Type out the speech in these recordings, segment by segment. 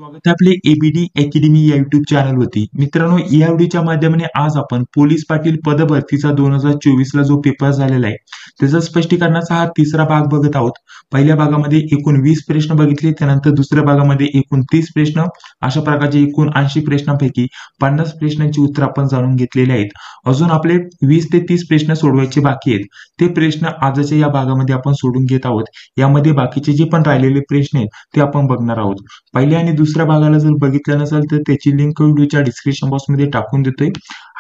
स्वागत आहे आपले एबीडी अकॅडमी या युट्यूब चॅनल वरती. मित्रांनो, या व्हिडिओच्या माध्यमाने आज आपण पोलीस पाटील पदभरतीचा 2024 ला जो पेपर झालेला आहे त्याचा स्पष्टीकरणाचा हा तिसरा भाग बघत आहोत. पहिल्या भागामध्ये एकूण 20 प्रश्न बघितले, त्यानंतर दुसऱ्या भागामध्ये एकूण 30 प्रश्न, अशा प्रकारचे एकूण 80 प्रश्नांपैकी 50 प्रश्नांची उत्तर आपण जाणून घेतलेली आहेत. अजून आपले 20 ते 30 प्रश्न सोडवायचे बाकी आहेत. ते प्रश्न आजच्या या भागामध्ये आपण सोडून घेत आहोत. यामध्ये बाकीचे जे पण राहिलेले प्रश्न आहेत ते आपण बघणार आहोत. पहिल्या आणि दुसऱ्या भागाला जर बघितलं नसेल तर त्याची लिंक व्हिडिओच्या डिस्क्रिप्शन बॉक्स मध्ये टाकून देतोय.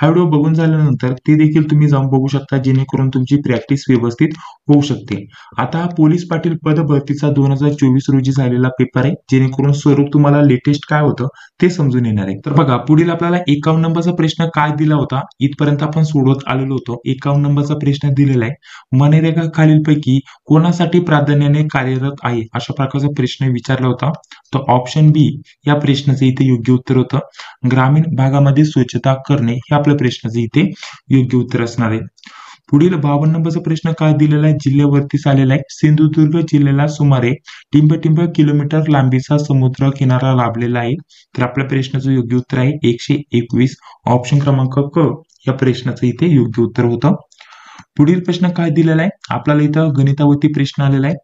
हा व्हिडिओ बघून झाल्यानंतर ते देखील तुम्ही जाऊन बघू शकता, जेणेकरून तुमची प्रॅक्टिस व्यवस्थित होऊ शकते. आता हा पोलीस पाटील पद भरतीचा 2024 रोजी झालेला पेपर आहे, जेणेकरून स्वरूप तुम्हाला लेटेस्ट काय होतं ते समजून येणार आहे. तर बघा, पुढील आपल्याला 51 नंबरचा प्रश्न काय दिला होता, इथपर्यंत आपण सोडवत आलेलो होतो. 51 नंबरचा प्रश्न दिलेला आहे, मनरेगा खालीलपैकी कोणासाठी प्राधान्याने कार्यरत आहे, अशा प्रकारचा प्रश्न विचारला होता. तर ऑप्शन बी या प्रश्नाचं इथे योग्य उत्तर होतं. ग्रामीण भागामध्ये स्वच्छता करणे हे आपल्या प्रश्नाचं इथे योग्य उत्तर असणार आहे. पुढील 52 नंबरचा प्रश्न काय दिलेला आहे, जिल्ह्यावरतीच आलेला आहे. सिंधुदुर्ग जिल्ह्याला सुमारे टिंब किलोमीटर लांबीचा समुद्र किनारा लाभलेला आहे. तर आपल्या प्रश्नाचं योग्य उत्तर आहे 121. ऑप्शन क्रमांक क या प्रश्नाचं इथे योग्य उत्तर होतं. पुढील प्रश्न काय दिलेला आहे, आपल्याला इथं गणितावरती प्रश्न आलेला आहे.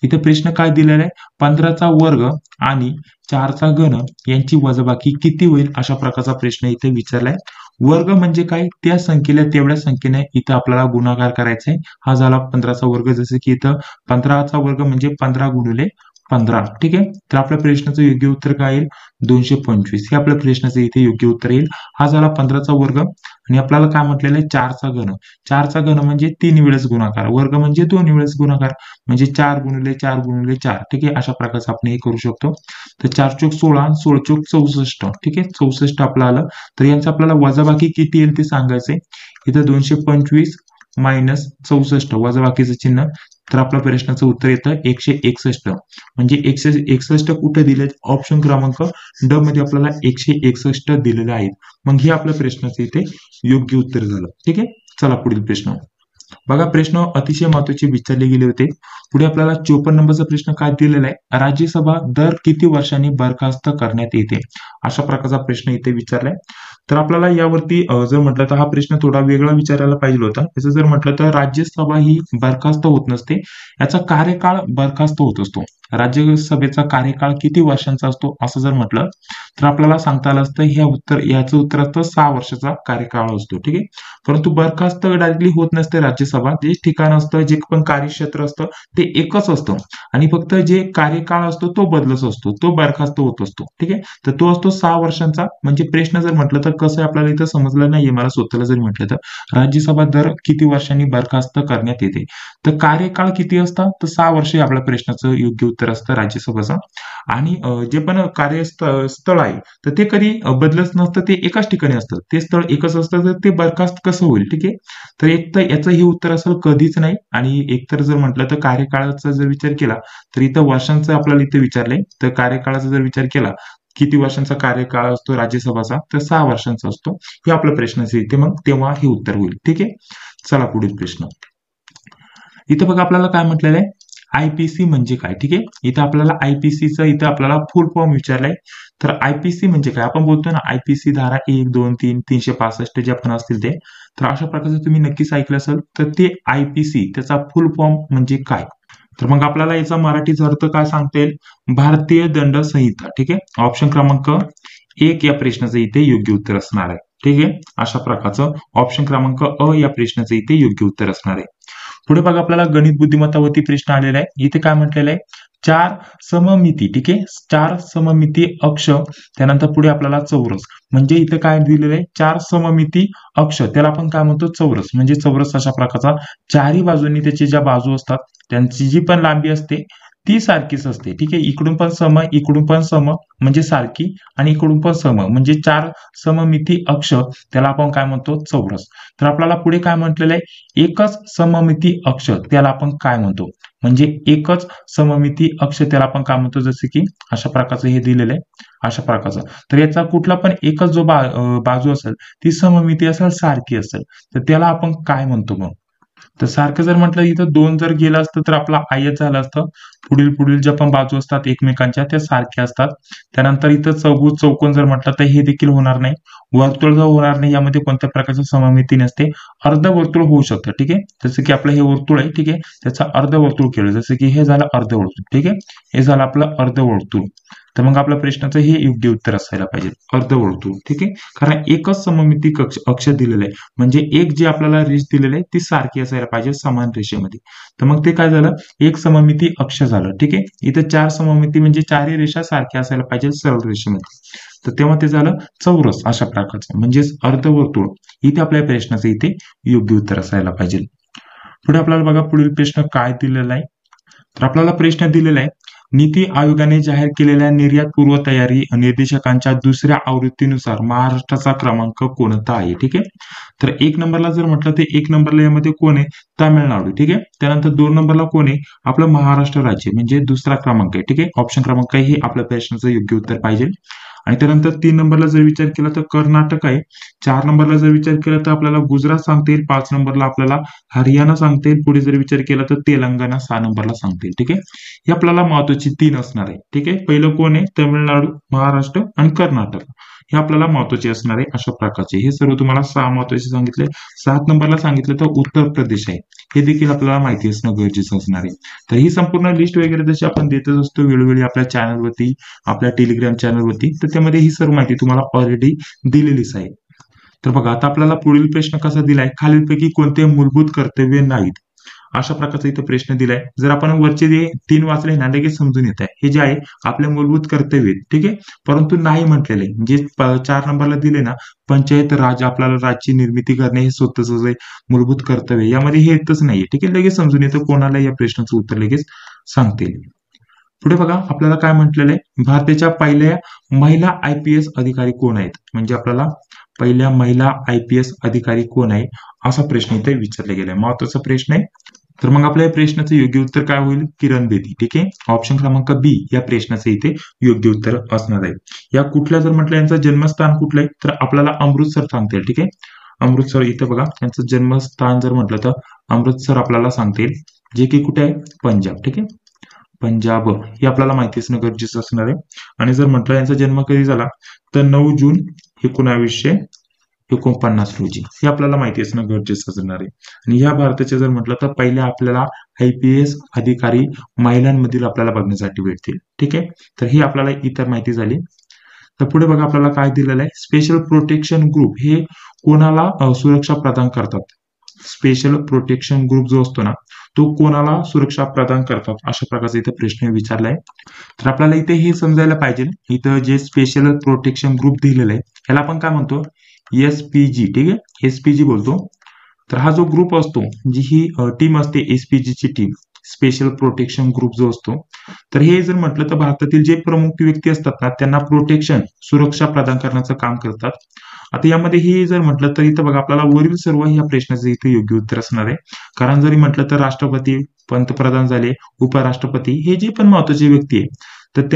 इथे प्रश्न काय दिलेला आहे, 15चा वर्ग आणि 4चा घन यांची वजाबाकी किती होईल, अशा प्रकारचा प्रश्न इथे विचारलाय. वर्ग म्हणजे काय, त्या संख्येला तेवढ्या संख्येने इथं आपल्याला गुणाकार करायचा आहे. हा झाला 15चा वर्ग, जसे की इथं 15चा वर्ग म्हणजे 15 गुणिले 15. ठीक आहे. तर आपल्या प्रश्नाचं योग्य उत्तर काय येईल, 225 हे आपल्या प्रश्नाचं इथे योग्य उत्तर येईल. हा झाला 15चा वर्ग आणि आपल्याला काय म्हटलेलं आहे, 4चा घन. 4चा घन म्हणजे 3 वेळेस गुणाकार, वर्ग म्हणजे 2 वेळेस गुणाकार, म्हणजे 4 गुणिले 4 गुणिले 4. ठीक आहे, अशा प्रकारचं आपण हे करू शकतो. तर 4 चोक 16, 16 चोक 64. ठीक आहे, 64 आपलं आलं. तर यांचं आपल्याला वजाबाकी किती येईल ते सांगायचंय. इथं 225 मायनस 64 वजाबाकीचं चिन्ह. तर आपल्या प्रश्नाचं उत्तर येतं 161. म्हणजे 161 कुठे दिले, ऑप्शन क्रमांक ड मध्ये आपल्याला 161 दिलेले आहेत. मग हे आपल्या प्रश्नाचं इथे योग्य उत्तर झालं. ठीक आहे, चला पुढील प्रश्न बघा. प्रश्न अतिशय महत्वाचे विचारले गेले होते. पुढे आपल्याला 54 नंबरचा प्रश्न काय दिलेला आहे, राज्यसभा दर किती वर्षांनी बरखास्त करण्यात येते, अशा प्रकारचा प्रश्न इथे विचारलाय. तर आपल्याला यावरती जर म्हटलं तर हा प्रश्न थोडा वेगळा विचारायला पाहिजे होता. त्याचं जर म्हटलं तर राज्यसभा ही बरखास्त होत नसते, याचा कार्यकाळ बरखास्त होत असतो. राज्यसभेचा कार्यकाळ किती वर्षांचा असतो असं जर म्हटलं तर आपल्याला सांगता आलं असतं, याचं उत्तर असतं 6 वर्षाचा कार्यकाळ असतो. ठीक आहे, परंतु बरखास्त डायरेक्टली होत नसते राज्यसभा. जे ठिकाण असतं, जे पण कार्यक्षेत्र असतं ते एकच असतं आणि फक्त जे कार्यकाळ असतो तो बदलत असतो, तो बरखास्त होत असतो. ठीक आहे, तर तो असतो 6 वर्षांचा. म्हणजे प्रश्न जर म्हटलं तर कसं आपल्याला इथं समजलं नाहीये मला स्वतःला जर म्हटलं तर, राज्यसभा दर किती वर्षांनी बरखास्त करण्यात येते, तर कार्यकाळ किती असतं, तर 6 वर्ष आपल्या प्रश्नाचं योग्य उत्तर असतं राज्यसभेचं. आणि जे पण कार्यस्थळ आहे तर ते कधी बदलत नसतं, ते एकाच ठिकाणी असतं, ते स्थळ एकच असतं. तर ते बरखास्त कसं होईल. ठीक आहे, तर एक तर याचं हे उत्तर असेल कधीच नाही, आणि एकतर जर म्हटलं तर कार्यकाळाचा जर विचार केला तर इथं वर्षांचं आपल्याला इथे विचारलंय. तर कार्यकाळाचा जर विचार केला, किती वर्षांचा कार्यकाळ असतो राज्यसभाचा, तर 6 वर्षांचा असतो. हे आपल्या प्रश्नाचे इथे मग तेव्हा हे उत्तर होईल. ठीक आहे, चला पुढील प्रश्न. इथं बघा आपल्याला काय म्हटलेलं आहे, आयपीसी म्हणजे काय. ठीक आहे, इथं आपल्याला आयपीसीचं इथं आपल्याला फुल फॉर्म विचारलाय. तर आयपीसी म्हणजे काय, आपण बोलतो ना आयपीसी धारा 1, 2, 3, 365 जे पण असतील ते, तर अशा प्रकारचं तुम्ही नक्कीच ऐकलं असेल. तर ते आयपीसी त्याचा फुल फॉर्म म्हणजे काय, तर मग आपल्याला याचा मराठीचा अर्थ काय सांगता येईल, भारतीय दंड संहिता. ठीक आहे, ऑप्शन क्रमांक 1 या प्रश्नाचं इथे योग्य उत्तर असणार आहे. ठीक आहे, अशा प्रकारचं ऑप्शन क्रमांक अ या प्रश्नाचं इथे योग्य उत्तर असणार आहे. पुढे बघा आपल्याला गणित बुद्धिमत्तावरती प्रश्न आलेला आहे. इथे काय म्हटलेलं आहे, 4 सममिती. ठीक आहे, 4 सममिती अक्ष, त्यानंतर पुढे आपल्याला चौरस. म्हणजे इथे काय दिलेलं आहे, 4 सममिती अक्ष, त्याला आपण काय म्हणतो, चौरस. म्हणजे चौरस अशा प्रकारचा, चारही बाजूंनी त्याची ज्या बाजू असतात त्यांची जी पण लांबी असते ती सारखीच असते. ठीक आहे, इकडून पण सम, इकडून पण सम म्हणजे सारखी, आणि इकडून पण सम म्हणजे 4 सममिती अक्ष, त्याला आपण काय म्हणतो, चौरस. तर आपल्याला पुढे काय म्हटलेलं आहे, एकच सममिती अक्ष, त्याला आपण काय म्हणतो, म्हणजे एकच सममिती अक्ष त्याला आपण काय म्हणतो, जसे की अशा प्रकारचं हे दिलेलं आहे, अशा प्रकारचं. तर याचा कुठला पण एकच जो बाजू असेल ती सममिती असेल, सारखी असेल, तर त्याला आपण काय म्हणतो मग, तर सारखं जर म्हटलं इथं 2 जर गेलं असतं तर आपला आयच झालं असतं. पुढील पुढील ज्या पण बाजू असतात एकमेकांच्या त्या सारख्या असतात. त्यानंतर इथं चौकोन जर म्हटलं तर हे देखील होणार नाही. वर्तुळ जर होणार नाही, यामध्ये कोणत्या प्रकारची सममिती नसते. अर्धवर्तुळ होऊ शकतं, ठीक आहे. जसं की आपलं हे वर्तुळ आहे, ठीक आहे, त्याचा अर्धवर्तुळ केलं, जसं की हे झालं अर्धवर्तुळ, ठीक आहे, हे झालं आपलं अर्धवर्तुळ. तर मग आपल्या प्रश्नाचं हे योग्य उत्तर असायला पाहिजे, अर्धवर्तुळ, ठीक आहे. कारण एकच सममिती अक्ष दिलेलं आहे, म्हणजे एक जे आपल्याला रेष दिलेलं आहे ती सारखी असायला पाहिजे समान रेषेमध्ये. तर मग ते काय झालं, एक सममिती अक्ष झालं, ठीक आहे. इथं 4 सममिती म्हणजे चारही रेषा सारख्या असायला पाहिजे सरळ रेषेमध्ये. तर तेव्हा ते झालं चौरस अशा प्रकारचं, म्हणजेच अर्धवर्तुळ. इथे आपल्या प्रश्नाचं इथे योग्य उत्तर असायला पाहिजे. पुढे आपल्याला बघा पुढील प्रश्न काय दिलेला आहे. तर आपल्याला प्रश्न दिलेला आहे, नीती आयोगाने जाहीर केलेल्या निर्यात पूर्व तयारी निर्देशकांच्या दुसऱ्या आवृत्तीनुसार महाराष्ट्राचा क्रमांक कोणता आहे, ठीक आहे. तर 1 नंबरला जर म्हटलं तर 1 नंबरला यामध्ये कोण आहे, तामिळनाडू, ठीक आहे. त्यानंतर 2 नंबरला कोण आहे, आपलं महाराष्ट्र राज्य, म्हणजे दुसरा क्रमांक आहे, ठीक आहे. ऑप्शन क्रमांक हे आपल्या प्रश्नाचं योग्य उत्तर पाहिजे. आणि त्यानंतर 3 नंबरला जर विचार केला तर कर्नाटक आहे. 4 नंबरला जर विचार केला तर आपल्याला गुजरात सांगता येईल. 5 नंबरला आपल्याला हरियाणा सांगता येईल. पुढे जर विचार केला तर तेलंगणा 6 नंबरला सांगता येईल, ठीक आहे. हे आपल्याला महत्वाची 3 असणार आहे, ठीक आहे. पहिलं कोण आहे, तामिळनाडू, महाराष्ट्र आणि कर्नाटक. हे आपल्याला महत्वाचे असणार आहे अशा प्रकारचे. हे सर्व तुम्हाला 6 महत्वाचे सांगितले. 7 नंबरला सांगितलं तर उत्तर प्रदेश आहे, हे देखील आपल्याला माहिती असणं गरजेचं असणार आहे. तर ही संपूर्ण लिस्ट वगैरे जशी आपण देतच असतो वेळोवेळी आपल्या चॅनलवरती, आपल्या टेलिग्राम चॅनलवरती, तर त्यामध्ये ही सर्व माहिती तुम्हाला ऑलरेडी दिलेलीच आहे. तर बघा आता आपल्याला पुढील प्रश्न कसा दिलाय, खालीलपैकी कोणते मूलभूत कर्तव्य नाहीत, अशा प्रकारचा इथे प्रश्न दिलाय. जर आपण वरचे जे 3 वाचले ना, लगेच समजून येत आहे हे जे आहे आपले मूलभूत कर्तव्य, ठीक आहे. परंतु नाही म्हटलेले जे 4 नंबरला दिले ना, पंचायत राज, आपल्याला राज्य निर्मिती करणे हे स्वतःच मूलभूत कर्तव्य, यामध्ये हे येतच नाहीये, ठीक आहे. लगेच समजून येतं, कोणाला या प्रश्नाचं उत्तर लगेच सांगते. पुढे बघा आपल्याला काय म्हटलेलं आहे, भारताच्या पहिल्या महिला IPS अधिकारी कोण आहेत, म्हणजे आपल्याला पहिल्या महिला IPS अधिकारी कोण आहे असा प्रश्न इथे विचारला गेलाय, महत्वाचा प्रश्न आहे. तर मग आपल्या प्रश्नाचं योग्य उत्तर काय होईल, किरण बेदी, ठीक आहे. ऑप्शन क्रमांक बी या प्रश्नाचं इथे योग्य उत्तर असणार आहे. या कुठल्या जर म्हटलं यांचं जन्मस्थान कुठलं आहे, तर आपल्याला अमृतसर सांगता येईल, ठीक आहे. अमृतसर इथे बघा त्यांचं जन्मस्थान जर म्हटलं तर अमृतसर आपल्याला सांगता येईल, जे की कुठे आहे, पंजाब, ठीक आहे. पंजाब हे आपल्याला माहिती असणं गरजेचं असणार आहे. आणि जर म्हटलं यांचा जन्म कधी झाला, तर 9 जून 1949 रोजी, हे आपल्याला माहिती असणं गरजेचं असणार आहे. आणि या भारताचे जर म्हटलं तर पहिल्या आपल्याला IPS अधिकारी महिलांमधील आपल्याला बघण्यासाठी भेटतील, ठीक आहे. तर ही आपल्याला इतर माहिती झाली. तर पुढे बघा आपल्याला काय दिलेलं आहे, स्पेशल प्रोटेक्शन ग्रुप हे कोणाला सुरक्षा प्रदान करतात. स्पेशल प्रोटेक्शन ग्रुप जो असतो ना, तो कोणाला सुरक्षा प्रदान करतात अशा प्रकारचा इथे प्रश्न विचारलाय. तर आपल्याला इथे हे समजायला पाहिजे, इथं जे स्पेशल प्रोटेक्शन ग्रुप दिलेला आहे याला आपण काय म्हणतो, SPG, ठीक आहे, SPG बोलतो. तर हा जो ग्रुप असतो, जी ही टीम असते SPG ची टीम, स्पेशल प्रोटेक्शन ग्रुप जो असतो, तर हे जर म्हटलं तर भारतातील जे प्रमुख व्यक्ती असतात ना, त्यांना प्रोटेक्शन, सुरक्षा प्रदान करण्याचं काम करतात. आता यामध्ये हे जर म्हटलं तर इथं बघा आपल्याला वरील सर्व ह्या प्रश्नाचं इथे योग्य उत्तर असणार आहे. कारण जरी म्हटलं तर राष्ट्रपती, पंतप्रधान झाले, उपराष्ट्रपती, हे जे पण महत्वाचे व्यक्ती आहे, तर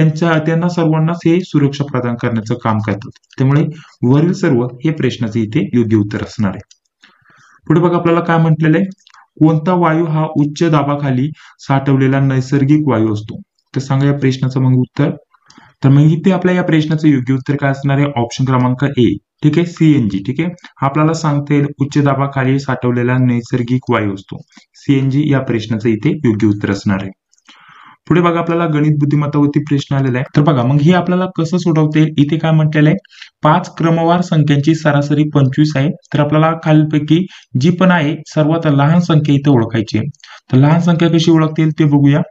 त्यांना सर्वांनाच हे सुरक्षा प्रदान करण्याचं काम करतात. त्यामुळे वरील सर्व हे प्रश्नाचे इथे योग्य उत्तर असणार आहे. पुढे बघा आपल्याला काय म्हटलेलं आहे, कोणता वायू हा उच्च दाबाखाली साठवलेला नैसर्गिक वायू असतो. तर सांगा या प्रश्नाचं मग उत्तर. तर मग इथे आपल्या या प्रश्नाचं योग्य उत्तर काय असणार आहे, ऑप्शन क्रमांक ए, ठीक आहे, CNG, ठीक आहे. आपल्याला सांगता येईल उच्च दाबाखाली साठवलेला नैसर्गिक वायू असतो, CNG या प्रश्नाचं इथे योग्य उत्तर असणार आहे. पुढे बघा आपल्याला गणित बुद्धिमत्तावरती प्रश्न आलेला आहे. तर बघा मग हे आपल्याला कसं सोडवता येईल, इथे काय म्हटलेलं आहे, 5 क्रमवार संख्यांची सरासरी 25 आहे. तर आपल्याला खालीलपैकी जी पण आहे सर्वात लहान संख्या इथे ओळखायची आहे. तर लहान संख्या कशी ओळखता येईल ते बघूया.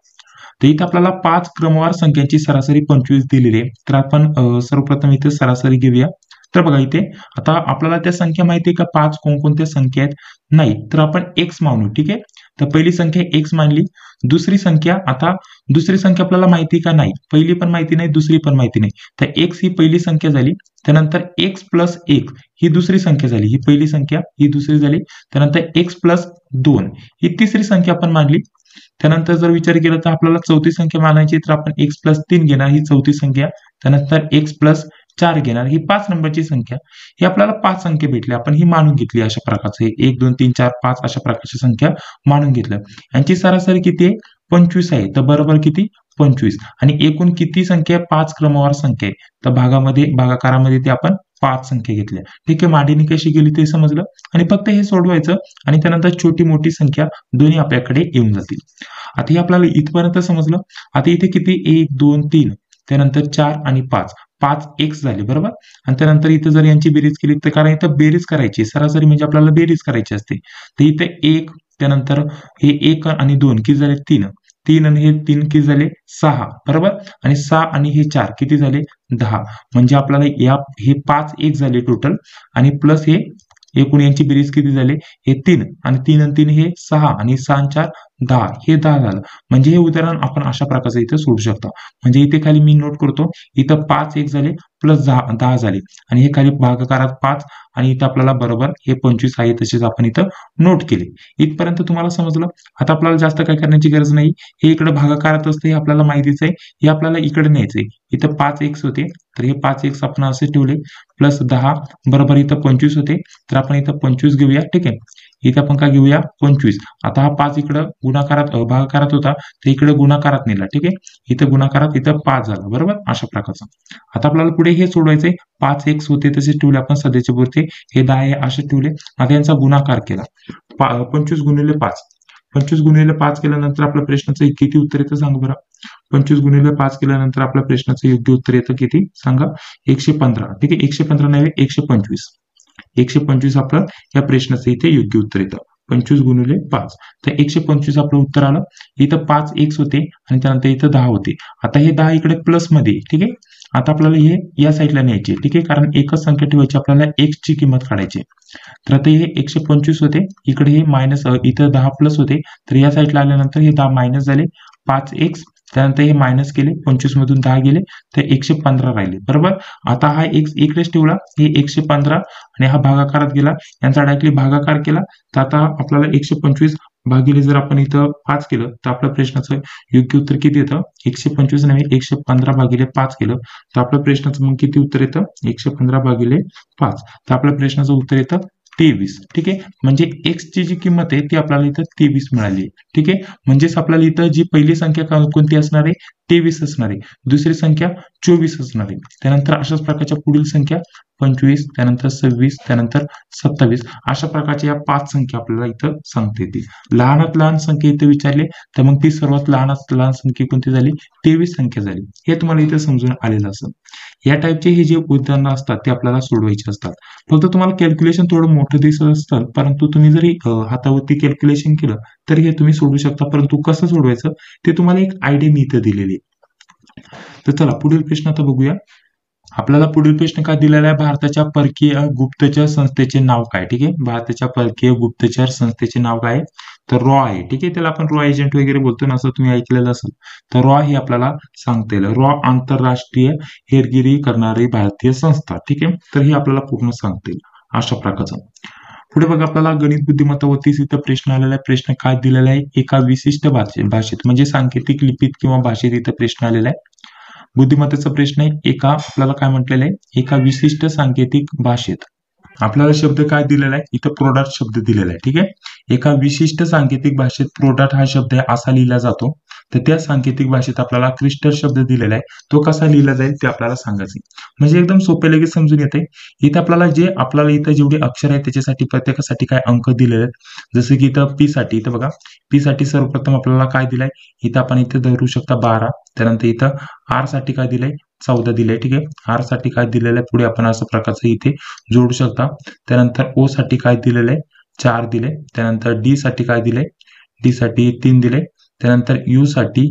तर इथे आपल्याला 5 क्रमवार संख्यांची सरासरी 25 दिलेली आहे. तर आपण सर्वप्रथम इथे सरासरी घेऊया. तर बघा इथे आता आपल्याला त्या संख्या माहिती आहे का, 5 कोणकोणत्या संख्या आहेत, नाही, तर आपण x मानू, ठीक आहे. तर पहिली संख्या x मानली. दुसरी संख्या, आता दुसरी संख्या आपल्याला माहिती का, नाही, पहिली पण माहिती नाही, दुसरी पण माहिती नाही. तर x ही पहिली संख्या झाली. त्यानंतर x प्लस 1 ही दुसरी संख्या झाली, ही पहिली संख्या, ही दुसरी झाली. त्यानंतर x प्लस 2 ही तिसरी संख्या आपण मानली. त्यानंतर जर विचार केला तर आपल्याला चौथी संख्या मानायची, तर आपण x प्लस 3 घेणार, ही चौथी संख्या. त्यानंतर x प्लस 4 घेणार, ही 5 नंबरची संख्या, ही आपल्याला 5 संख्या भेटली, आपण ही मानून घेतली अशा प्रकारचं 1 2 3 4 5 अशा प्रकारची संख्या मानून घेतलं. यांची सरासरी किती आहे? 25 आहे. तर बरोबर किती? 25. आणि एकूण किती संख्या आहे? 5 क्रमवार संख्या आहे. तर भागाकारामध्ये ते आपण 5 संख्या घेतल्या. ठीक आहे, मांडणी कशी केली ते समजलं. आणि फक्त हे सोडवायचं आणि त्यानंतर छोटी मोठी संख्या दोन्ही आपल्याकडे येऊन जातील. आता हे आपल्याला इथपर्यंत समजलं. आता इथे किती? 1 2 3 त्यानंतर 4 आणि 5 5 x झाले, बरोबर. आणि त्यानंतर इथे जर यांची बेरीज केली तर, कारण इथं बेरीज करायची, सरासरी म्हणजे आपल्याला बेरीज करायची असते. तर इथे 1 त्यानंतर हे 1 आणि 2 किती झाले? 3 3 आणि हे 3 किती झाले? 6, बरोबर. आणि 6 आणि हे 4 किती झाले? 10. म्हणजे आपल्याला हे 5 1 झाले टोटल, आणि प्लस हे एकूण यांची बेरीज किती झाले? हे 3 आणि 3 आणि 3 हे 6 आणि 6 आणि 4 10, हे 10 झालं. म्हणजे हे उदाहरण आपण अशा प्रकारचं इथे सोडू शकतो. म्हणजे इथे खाली मी नोट करतो, इथं 5 1 झाले प्लस 10 झाले, आणि हे खाली भागाकारात 5 आणि इथं आपल्याला बरोबर हे 25 आहे, तसेच आपण इथं नोट केले. इथपर्यंत तुम्हाला समजलं. आता आपल्याला जास्त काय करण्याची गरज नाही. हे इकडे भागाकारात असते, हे आपल्याला माहितीच आहे. हे आपल्याला इकडे न्यायचंय. इथं 5 x होते, तर हे 5 x आपण असे ठेवले, प्लस 10 बरोबर इथं 25 होते, तर आपण इथं 25 घेऊया. ठीक आहे, इथे आपण काय घेऊया? 25. आता हा 5 इकडं भागाकारात होता, तर इकडे गुणाकारात नेला. ठीक आहे, इथं गुणाकारात इथं 5 झाला, बरोबर. अशा प्रकारचं. आता आपल्याला पुढे हे सोडवायचंय. 5 x होते तसे ठेवले आपण सध्याच्या पुरते, हे 10 आहे असे ठेवले. आता यांचा गुणाकार केला, 25 गुणिले 5. 25 गुणिले 5 केल्यानंतर आपल्या प्रश्नाचं किती उत्तर येतं सांगा बरं? 25 गुणिले 5 केल्यानंतर आपल्या प्रश्नाचं योग्य उत्तर येतं किती सांगा? 115. ठीक आहे, 115 नाही, 125. 125 आपलं या प्रश्नाचं इथे योग्य उत्तर येतं. 25 गुणिले 5, तर 125 आपलं उत्तर आलं. इथं 5 x होते आणि त्यानंतर इथं 10 होते. आता हे 10 इकडे प्लस मध्ये. ठीक आहे, आता आपल्याला हे या साईडला न्यायचे. ठीक आहे, कारण एकच संख्या ठेवायची, आपल्याला x ची किंमत काढायची. तर आता हे 125 होते, इकडे हे मायनस, इथं 10 प्लस होते, तर या साईडला आल्यानंतर हे 10 मायनस झाले. 5x त्यानंतर हे मायनस केले, 25 मधून 10 गेले, तर 115 राहिले, बरोबर. आता हा x इकडेच ठेवला, हे 115 आणि हा भागाकारात गेला, यांचा डायरेक्टली भागाकार केला. तर आता आपल्याला 125 भागिले जर आपण इथं 5 केलं, तर आपल्या प्रश्नाचं योग्य उत्तर किती येतं? 125 नाही, 115 भागिले 5 केलं, तर आपल्या प्रश्नाचं मग किती उत्तर येतं? 115 भागिले 5, तर आपल्या प्रश्नाचं उत्तर येतं 23. ठीक आहे, म्हणजे x ची जी किंमत आहे ती आपल्याला इथं 23 मिळाली. ठीक आहे, म्हणजेच आपल्याला इथं जी पहिली संख्या कोणती असणार आहे? 23 असणार आहे. दुसरी संख्या 24 असणार आहे. त्यानंतर अशाच प्रकारच्या पुढील संख्या 25, त्यानंतर 26, त्यानंतर 27, अशा प्रकारच्या या 5 संख्या आपल्याला इथं सांगता येतील. लहानात लहान संख्या इथे विचारले, तर मग ती सर्वात लहानात लहान संख्या कोणती झाली? 23 संख्या झाली. हे तुम्हाला इथे समजून आलेलं असेल. या टाईपचे हे जे उदाहरणं असतात ते आपल्याला सोडवायचे असतात. फक्त तुम्हाला कॅल्क्युलेशन थोडं मोठं दिसत असतं, परंतु तुम्ही जरी हातावरती कॅल्क्युलेशन केलं तर हे तुम्ही सोडवू शकता. परंतु कसं सोडवायचं ते तुम्हाला एक आयडिया मी इथं दिलेली आहे. तर चला पुढील प्रश्न आता बघूया. आपल्याला पुढील प्रश्न काय दिलेला आहे? भारताच्या परकीय गुप्तचर संस्थेचे नाव काय? ठीक आहे, भारताच्या परकीय गुप्तचर संस्थेचे नाव काय? तर रॉ आहे. ठीक आहे, त्याला आपण रॉ एजंट वगैरे बोलतो ना, असं तुम्ही ऐकलेलं असेल. तर रॉ हे आपल्याला सांगता येईल. रॉ आंतरराष्ट्रीय हेरगिरी करणारी भारतीय संस्था. ठीक आहे, तर हे आपल्याला पूर्ण सांगता येईल अशा प्रकारचं. पुढे बघा, आपल्याला गणित बुद्धिमत्ता इथं प्रश्न आलेला आहे. प्रश्न काय दिलेला आहे? एका विशिष्ट भाषेत म्हणजे सांकेतिक लिपीत किंवा भाषेत इथं प्रश्न आलेला आहे. बुद्धिमत्तेचा प्रश्न आहे, आपल्याला काय म्हटलेलं आहे? एका विशिष्ट सांकेतिक भाषेत. आपल्याला शब्द काय दिलेला आहे? इथं प्रोडक्ट शब्द दिलेला आहे. ठीक आहे, एका विशिष्ट सांकेतिक भाषेत प्रोडक्ट हा शब्द असा लिहिला जातो. तर त्या सांकेतिक भाषेत आपल्याला क्रिस्टल शब्द दिलेला आहे, तो कसा लिहिला जाईल ते आपल्याला सांगायचं. म्हणजे एकदम सोपे लगेच समजून येते. इथं आपल्याला इथं जेवढे अक्षर आहेत त्याच्यासाठी प्रत्येकासाठी काय अंक दिलेले आहेत. जसं की इथं पी साठी, इथं बघा पी साठी सर्वप्रथम आपल्याला काय दिलंय? इथं आपण इथे धरू शकता 12. त्यानंतर इथं आर साठी काय दिलंय? 14 दिलंय. ठीक आहे, आर साठी काय दिलेलं आहे? पुढे आपण असं प्रकारचं इथे जोडू शकता. त्यानंतर ओ साठी काय दिलेलं आहे? 4 दिले. त्यानंतर डी साठी काय दिले? डी साठी 3 दिले. त्यानंतर यू साठी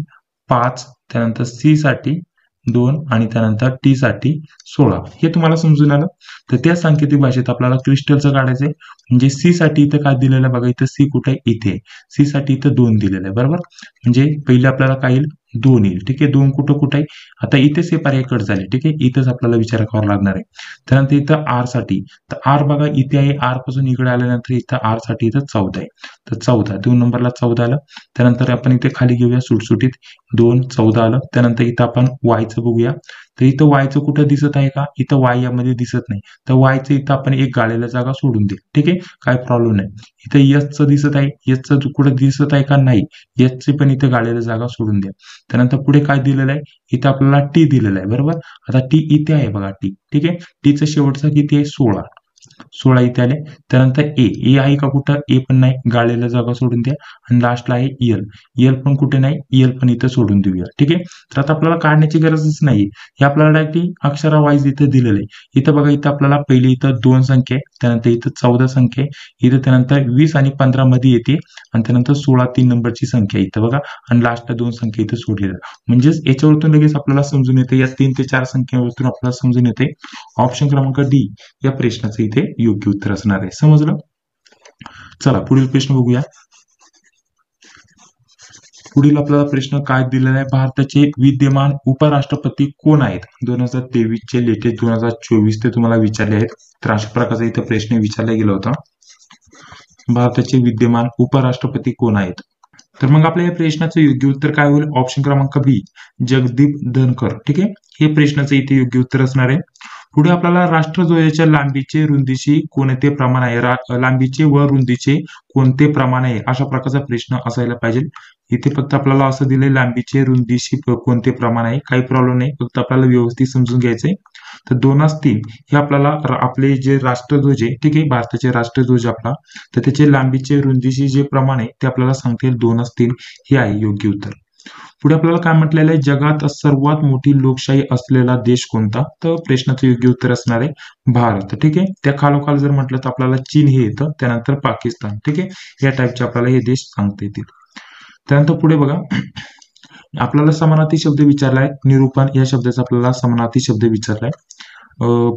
5, त्यानंतर सी साठी 2 आणि त्यानंतर टी साठी 16. हे तुम्हाला समजून आलं. तर त्या सांकेतिक भाषेत आपल्याला क्रिस्टलचं काढायचंय. म्हणजे सी साठी इथं काय दिलेलं आहे बघा, इथं सी कुठे आहे? इथे. सी साठी इथं 2 दिलेलं आहे, बरोबर. म्हणजे पहिले आपल्याला काय येईल? 2 येईल. ठीक आहे, 2 कुठे आहे? आता इथेच हे पर्याय कट झाले. ठीक आहे, इथंच आपल्याला विचार करावा लागणार आहे. त्यानंतर इथं आर साठी, तर आर बघा इथे आहे, आर पासून इकडे आल्यानंतर इथं आर साठी इथं 14 आहे. तर 14, 2 नंबरला 14 आलं. त्यानंतर आपण इथे खाली घेऊया सुटसुटीत. 2 14 आलं. त्यानंतर इथं आपण वायचं बघूया. तर इथं वायचं कुठं दिसत आहे का? इथं वाय यामध्ये दिसत नाही. तर वायचं इथं आपण एक गाळलेला जागा सोडून दे. ठीक आहे, काय प्रॉब्लेम नाही. इथं एसचं दिसत आहे, एसचं कुठं दिसत आहे का? नाही. एसची पण इथं गाळलेला जागा सोडून द्या. त्यानंतर पुढे काय दिलेलं आहे? इथं आपल्याला टी दिलेलं आहे, बरोबर. आता टी इथे आहे बघा, टी. ठीक आहे, टीचं शेवटचं किती आहे? 16. 16 इथे आले. त्यानंतर ए ए आहे का कुठं? ए पण नाही, गाळलेल्या जागा सोडून द्या. आणि लास्टला आहे एल. एल पण कुठे नाही, एल पण इथं सोडून देऊया. ठीक आहे, तर आता आपल्याला काढण्याची गरजच नाही. हे आपल्याला डायरेक्टली अक्षरा वाईज इथं दिलेलं आहे. इथं बघा, इथं आपल्याला पहिली इथं 2 संख्या आहे, त्यानंतर इथं 14 संख्या आहे, इथं त्यानंतर 20 आणि 15 मध्ये येते, आणि त्यानंतर 16 3 नंबरची संख्या इथं बघा, आणि लास्टला 2 संख्या इथं सोडलेल्या. म्हणजेच याच्यावरतून लगेच आपल्याला समजून येते, या 3 ते 4 संख्येवरतून आपल्याला समजून येते ऑप्शन क्रमांक डी या प्रश्नाचं इथे योग्य उत्तर असणार आहे. समजलं? चला पुढील प्रश्न बघूया. पुढील आपल्याला प्रश्न काय दिलेला आहे? भारताचे विद्यमान उपराष्ट्रपती कोण आहेत? 2023 चे लेटेस्ट 2024 ते तुम्हाला विचारले आहेत. तर अशा प्रकारचा इथे प्रश्न विचारला गेला होता. भारताचे विद्यमान उपराष्ट्रपती कोण आहेत? तर मग आपल्या या प्रश्नाचं योग्य उत्तर काय होईल? ऑप्शन क्रमांक बी, जगदीप धनखर. ठीक आहे, हे प्रश्नाचं इथे योग्य उत्तर असणार आहे. पुढे आपल्याला राष्ट्रध्वजाच्या लांबीचे रुंदीशी कोणते प्रमाण आहे? लांबीचे व रुंदीचे कोणते प्रमाण आहे? अशा प्रकारचा प्रश्न असायला पाहिजे. इथे फक्त आपल्याला असं दिलंय, लांबीचे रुंदीशी कोणते प्रमाण आहे. काही प्रॉब्लेम नाही, फक्त आपल्याला व्यवस्थित समजून घ्यायचंय. तर 2:3 हे आपल्याला आपले जे राष्ट्रध्वज आहे, ठीक आहे, भारताचे राष्ट्रध्वज आपला, तर त्याचे लांबीचे रुंदीशी जे प्रमाण आहे ते आपल्याला सांगता येईल 2:3 हे आहे योग्य उत्तर. पुढे आपल्याला काय म्हटलेलं आहे? जगात सर्वात मोठी लोकशाही असलेला देश कोणता? तर प्रश्नाचं योग्य उत्तर असणार आहे भारत. ठीक आहे, त्या खालोखाल जर म्हटलं तर आपल्याला चीन हे येतं, त्यानंतर पाकिस्तान. ठीक आहे, या टाईपचे आपल्याला हे देश सांगता येतील. त्यानंतर पुढे बघा, आपल्याला समानार्थी शब्द विचारलाय. निरूपण या शब्दाचा आपल्याला समानार्थी शब्द विचारलाय.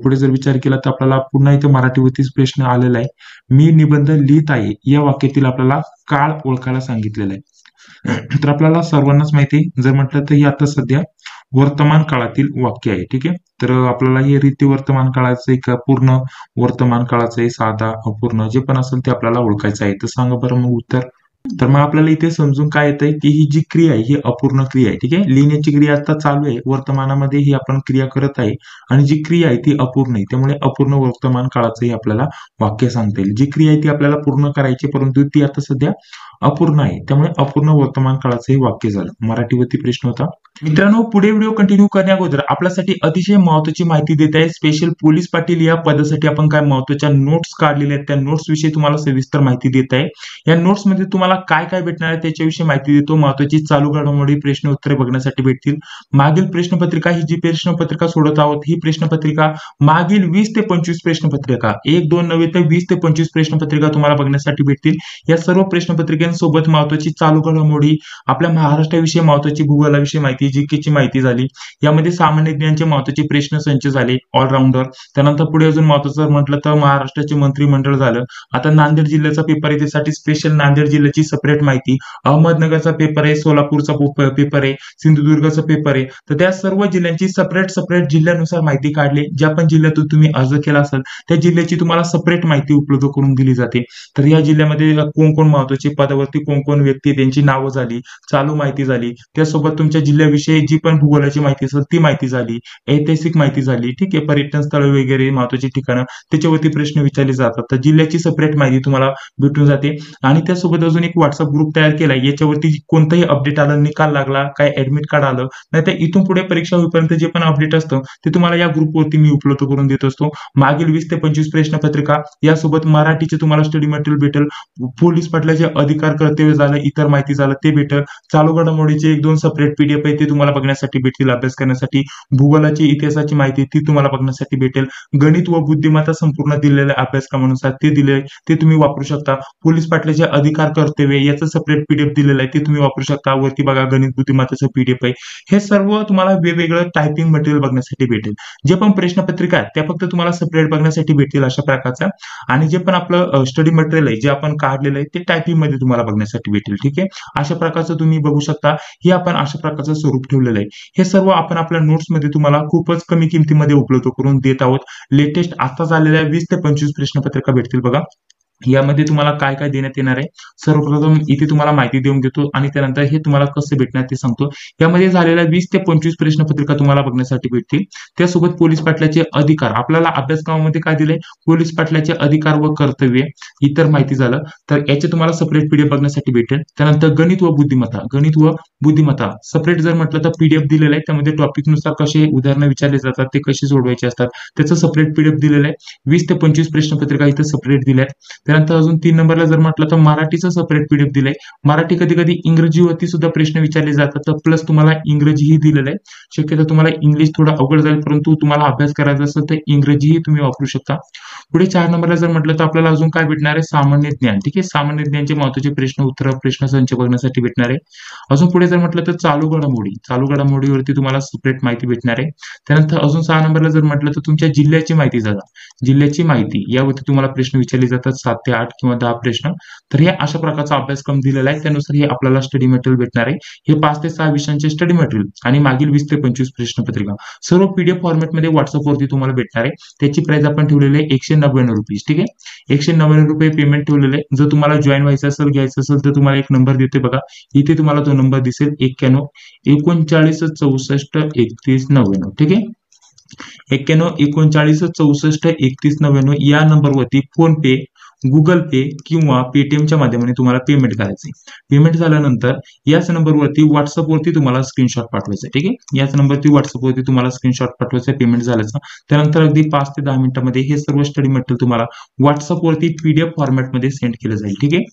पुढे जर विचार केला तर आपल्याला पुन्हा इथे मराठीवरतीच प्रश्न आलेला आहे. मी निबंध लिहित आहे या वाक्यातील आपल्याला काळ ओळखायला सांगितलेलं आहे. तर आपल्याला सर्वांनाच माहिती आहे, जर म्हटलं तर हे आता सध्या वर्तमान काळातील वाक्य आहे. ठीक आहे, तर आपल्याला हे रीती वर्तमान काळाचं एक पूर्ण वर्तमान काळाचं आहे, साधा अपूर्ण जे पण असेल ते आपल्याला ओळखायचं आहे. तर सांगा बरं मग उत्तर. तर मग आपल्याला इथे समजून काय येतंय की ही जी क्रिया आहे ही अपूर्ण क्रिया आहे. ठीक आहे, लिहिण्याची क्रिया आता चालू आहे, वर्तमानामध्ये ही आपण क्रिया करत आहे, आणि जी क्रिया आहे ती अपूर्ण आहे. त्यामुळे अपूर्ण वर्तमान काळाचंही आपल्याला वाक्य सांगता येईल. जी क्रिया आहे ती आपल्याला पूर्ण करायची, परंतु ती आता सध्या अपूर्ण आहे, त्यामुळे अपूर्ण वर्तमान काळाचं हे वाक्य झालं. मराठीवरती प्रश्न होता. मित्रांनो, पुढे व्हिडिओ कंटिन्यू करण्या अगोदर आपल्यासाठी अतिशय महत्त्वाची माहिती देत आहे. स्पेशल पोलीस पाटील या पदासाठी आपण काय महत्त्वाच्या नोट्स काढलेल्या आहेत, त्या नोट्स विषयी तुम्हाला सविस्तर माहिती देत आहे. या नोट्स मध्ये तुम्हाला काय काय भेटणार आहे त्याच्याविषयी माहिती देतो. महत्त्वाची चालू घडामोडी, प्रश्न उत्तरे बघण्यासाठी भेटतील. मागील प्रश्नपत्रिका, ही जी प्रश्नपत्रिका सोडत आहोत, ही प्रश्नपत्रिका मागील 20 ते 25 प्रश्नपत्रिका, 1-2 नव्हे तर 20 ते 25 प्रश्नपत्रिका तुम्हाला बघण्यासाठी भेटतील. या सर्व प्रश्नपत्रिकांसोबत महत्त्वाची चालू घडामोडी, आपल्या महाराष्ट्राविषयी महत्त्वाची, भूगोलाविषयी माहिती, जीकेची माहिती झाली. यामध्ये सामान्य ज्ञानचे महत्त्वाचे प्रश्न संच झाले, ऑलराऊंडर. त्यानंतर पुढे अजून महत्त्वाचं म्हटलं तर महाराष्ट्राचे मंत्रिमंडळ झालं. आता नांदेड जिल्ह्याचा पेपर आहे, त्यासाठी स्पेशल नांदेड जिल्ह्याची सेपरेट माहिती. अहमदनगरचा पेपर आहे, सोलापूरचा पेपर आहे, सिंधुदुर्गचा पेपर आहे. तर त्या सर्व जिल्ह्यांची सेपरेट जिल्ह्यानुसार माहिती काढली. ज्या पण जिल्ह्यातून तुम्ही अर्ज केला असेल त्या जिल्ह्याची तुम्हाला सेपरेट माहिती उपलब्ध करून दिली जाते. तर या जिल्ह्यामध्ये कोण कोण महत्त्वाचे पदावरती कोण कोण व्यक्ती, त्यांची नावं झाली, चालू माहिती झाली, त्यासोबत तुमच्या जिल्ह्याविषयी जी पण भूगोलाची माहिती असेल ती माहिती झाली, ऐतिहासिक माहिती झाली. ठीक आहे, पर्यटन स्थळ वगैरे महत्त्वाची ठिकाणं त्याच्यावरती प्रश्न विचारले जातात. तर जिल्ह्याची सेपरेट माहिती तुम्हाला भेटून जाते. आणि त्यासोबत अजून एक व्हॉट्सअप ग्रुप तयार केलाय, याच्यावरती कोणताही अपडेट आलं, निकाल लागला, काय ऍडमिट कार्ड आलं, नाही तर इथून पुढे परीक्षा होईपर्यंत जे पण अपडेट असतं ते तुम्हाला या ग्रुपवरती मी उपलब्ध करून देत असतो. मागील 20 ते 25 प्रश्नपत्रिका, यासोबत मराठीचे तुम्हाला स्टडी मटेरियल भेटेल, पोलीस पाटलाचे अधिकार कर्तव्य झालं, इतर माहिती झालं ते भेटेल, चालू घडामोडीचे 1-2 सेपरेट पीडीएफ आहे ते तुम्हाला बघण्यासाठी भेटतील, अभ्यास करण्यासाठी. भूगोलाची, इतिहासाची माहिती ती तुम्हाला बघण्यासाठी भेटेल. गणित व बुद्धिमत्ता संपूर्ण दिलेल्या अभ्यासक्रमानुसार ते दिले, ते तुम्ही वापरू शकता. पोलीस पाटलाचे अधिकार कर्तव्य याचं सेपरेट पीडीएफ दिलेलं आहे, ते तुम्ही वापरू शकता. वरती बघा गणित बुद्धिमत्ताचं पीडीएफ आहे. हे सर्व तुम्हाला वेगवेगळं टायपिंग मटेरियल बघण्यासाठी भेटेल. जे पण प्रश्नपत्रिका आहेत त्या फक्त तुम्हाला सेपरेट बघण्यासाठी भेटतील अशा प्रकारचा. आणि जे पण आपलं स्टडी मटेरियल आहे जे आपण काढलेलं आहे ते टायपिंग मध्ये तुम्हाला बघण्यासाठी भेटेल. ठीक आहे, अशा प्रकारचं तुम्ही बघू शकता. हे आपण अशा प्रकारचं स्वरूप ठेवलेलं आहे. हे सर्व आपण आपल्या नोट्स मध्ये तुम्हाला खूपच कमी किमतीमध्ये उपलब्ध करून देत आहोत. लेटेस्ट आता झालेल्या 20 ते 25 प्रश्नपत्रिका भेटतील बघा. यामध्ये तुम्हाला काय काय देण्यात येणार आहे सर्वप्रथम इथे तुम्हाला माहिती देऊन घेतो आणि त्यानंतर हे तुम्हाला कसं भेटणार ते सांगतो. यामध्ये झालेल्या 20 ते 25 प्रश्नपत्रिका तुम्हाला बघण्यासाठी भेटतील. त्यासोबत पोलीस पाटलाचे अधिकार आपल्याला अभ्यासक्रमामध्ये काय दिलंय पोलीस पाटलाचे अधिकार व कर्तव्य इतर माहिती झालं तर याचे तुम्हाला सेपरेट पीडीएफ बघण्यासाठी भेटेल. त्यानंतर गणित व बुद्धिमत्ता सेपरेट जर म्हटलं तर पीडीएफ दिलेलं आहे त्यामध्ये टॉपिक नुसार कसे उदाहरणं विचारले जातात ते कसे सोडवायचे असतात त्याचं सेपरेट पीडीएफ दिलेलं आहे. 20 ते 25 प्रश्नपत्रिका इथे सेपरेट दिल्या आहेत. त्यानंतर अजून 3 नंबरला जर म्हटलं तर मराठीचं सेपरेट पीडीएफ दिलंय. मराठी कधी कधी इंग्रजीवरती सुद्धा प्रश्न विचारले जातात तर प्लस तुम्हाला इंग्रजीही दिलेलं आहे. शक्यतो तुम्हाला इंग्लिश थोडं अवघड जाईल परंतु तुम्हाला अभ्यास करायचा असेल तर इंग्रजीही तुम्ही वापरू शकता. पुढे 4 नंबरला जर म्हटलं तर आपल्याला अजून काय भेटणार आहे सामान्य ज्ञान. ठीक आहे सामान्य ज्ञानचे महत्त्वाचे प्रश्न उत्तर प्रश्न संच बघण्यासाठी भेटणार आहे. अजून पुढे जर म्हटलं तर चालू घडामोडीवरती तुम्हाला सेपरेट माहिती भेटणार आहे. त्यानंतर अजून 6 नंबरला जर म्हटलं तर तुमच्या जिल्ह्याची माहिती जिल्ह्याची माहिती यावरती तुम्हाला प्रश्न विचारले जातात 7 ते 8 किंवा 10 प्रश्न. तर हे अशा प्रकारचा अभ्यासक्रम दिलेला आहे त्यानुसार हे आपल्याला स्टडी मटेरियल भेटणार आहे. हे 5 ते 6 विषयांचे स्टडी मटेरियल आणि मागील 20 ते 25 प्रश्नपत्रिका सर्व पीडीएफ फॉर्मॅटमध्ये व्हॉट्सअपवरती तुम्हाला भेटणार आहे. त्याची प्राइस आपण ठेवलेली आहे 199 रुपीज. ठीक आहे 199 रुपये पेमेंट ठेवलेलं आहे. जर तुम्हाला जॉईन व्हायचं असेल घ्यायचं असेल तर तुम्हाला एक नंबर देते बघा इथे तुम्हाला तो नंबर दिसेल 91 39 64 31 99. ठीक आहे 91 39 64 31 99 या नंबरवरती फोन पे गुगल पे किंवा पेटीएमच्या माध्यमाने तुम्हाला पेमेंट करायचे. पेमेंट झाल्यानंतर याच नंबरवरती व्हॉट्सअपवरती तुम्हाला स्क्रीनशॉट पाठवायचा. ठीक आहे याच नंबरवरती व्हॉट्सअपवरती तुम्हाला स्क्रीनशॉट पाठवायचा पेमेंट झाल्याचा. त्यानंतर अगदी 5 ते 10 मिनिटांमध्ये हे सर्व स्टडी मटेरियल तुम्हाला व्हॉट्सअपवरती पीडीएफ फॉर्मॅटमध्ये सेंड केलं जाईल. ठीक आहे